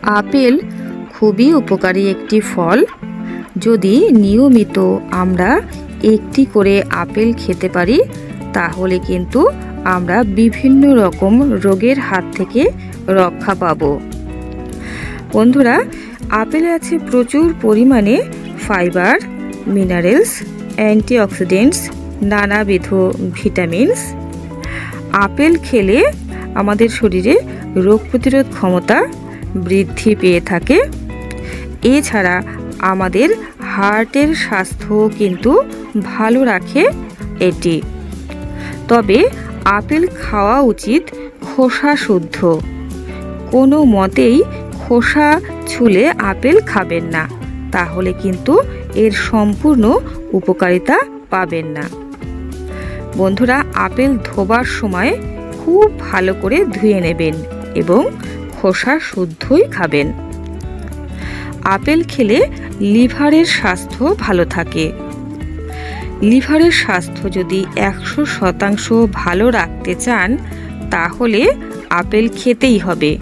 Apple খুবই উপকারী একটি ফল। যদি নিয়মিত আমরা একটি করে আপেল খেতে পারি তাহলে কিন্তু আমরা বিভিন্ন রকম রোগের হাত থেকে রক্ষা পাব। বন্ধুরা, আপেলে আছে প্রচুর পরিমাণে ফাইবার, মিনারেলস, অ্যান্টিঅক্সিডেন্টস, নানাবিধ ভিটামিনস। আপেল খেলে আমাদের শরীরে রোগ প্রতিরোধ ক্ষমতা বৃদ্ধি পেয়ে থাকে। এছাড়া আমাদের হার্টের স্বাস্থ্য কিন্তু ভালো রাখে এটি। তবে আপেল খাওয়া উচিত খোসা শুদ্ধ। কোনো মতেই খোসা ছুলে আপেল খাবেন না, তাহলে কিন্তু এর সম্পূর্ণ উপকারিতা পাবেন না। বন্ধুরা, আপেল ধোবার সময় খুব ভালো করে ধুয়ে নেবেন এবং খোসা শুদ্ধই খাবেন। আপেল খেলে লিভারের স্বাস্থ্য ভালো থাকে। লিভারের স্বাস্থ্য যদি 100% ভালো রাখতে চান তাহলে আপেল খেতেই হবে,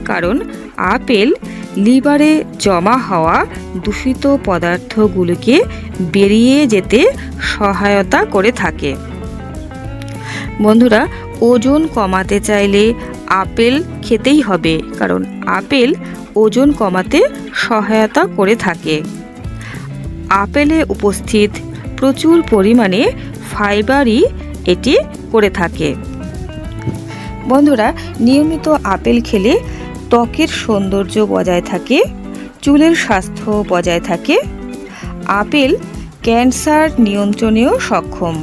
কারণ আপেল লিভারে জমা হওয়া দূষিত পদার্থগুলোকে বেরিয়ে যেতে সহায়তা করে থাকে। বন্ধুরা, ওজন কমাতে চাইলে আপেল খেতেই হবে, কারণ আপেল ওজন কমাতে সহায়তা করে থাকে। আপেলে উপস্থিত প্রচুর পরিমাণে ফাইবারই এটি করে থাকে। বন্ধুরা, নিয়মিত আপেল খেলে ত্বকের সৌন্দর্য বজায় থাকে, চুলের স্বাস্থ্য বজায় থাকে। আপেল ক্যান্সার নিয়ন্ত্রণেও সক্ষম।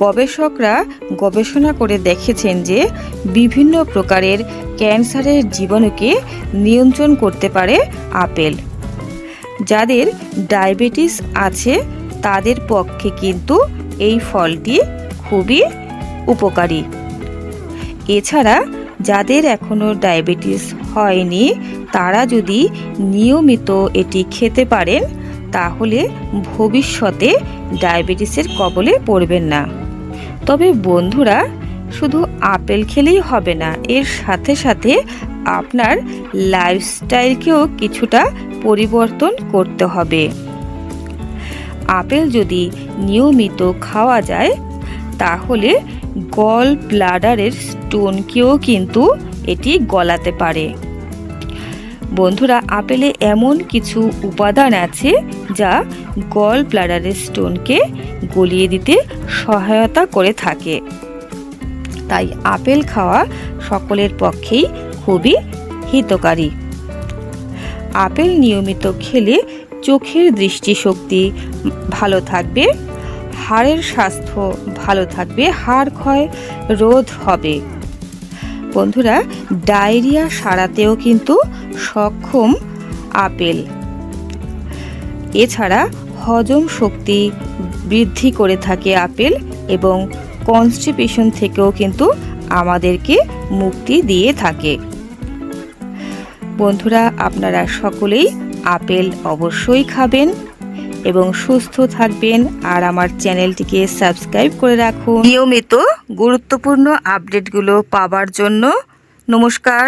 গবেষকরা গবেষণা করে দেখেছেন যে বিভিন্ন প্রকারের ক্যান্সারের জীবাণুকে নিয়ন্ত্রণ করতে পারে আপেল। যাদের ডায়াবেটিস আছে তাদের পক্ষে কিন্তু এই ফলটি খুবই উপকারী। এছাড়া যাদের এখনও ডায়াবেটিস হয়নি তারা যদি নিয়মিত এটি খেতে পারেন তাহলে ভবিষ্যতে ডায়াবেটিসের কবলে পড়বেন না। তবে বন্ধুরা, শুধু আপেল খেলেই হবে না, এর সাথে সাথে আপনার লাইফস্টাইলকেও কিছুটা পরিবর্তন করতে হবে। আপেল যদি নিয়মিত খাওয়া যায় তাহলে গল ব্লাডারের স্টোনকেও কিন্তু এটি গলাতে পারে। বন্ধুরা, আপেলে এমন কিছু উপাদান আছে যা গল ব্লাডারের স্টোনকে গলিয়ে দিতে সহায়তা করে থাকে। তাই আপেল খাওয়া সকলের পক্ষেই খুবই হিতকারী। আপেল নিয়মিত খেলে চোখের দৃষ্টিশক্তি ভালো থাকবে, হাড়ের স্বাস্থ্য ভালো থাকবে, হাড় ক্ষয় রোধ হবে। বন্ধুরা, ডায়রিয়া সারাতেও কিন্তু সক্ষম আপেল। এছাড়া হজম শক্তি বৃদ্ধি করে থাকে আপেল এবং কনস্টিপেশন থেকেও কিন্তু আমাদেরকে মুক্তি দিয়ে থাকে। বন্ধুরা, আপনারা সকলেই আপেল অবশ্যই খাবেন এবং সুস্থ থাকবেন, আর আমার চ্যানেলটিকে সাবস্ক্রাইব করে রাখুন নিয়মিত গুরুত্বপূর্ণ আপডেটগুলো পাওয়ার জন্য। নমস্কার।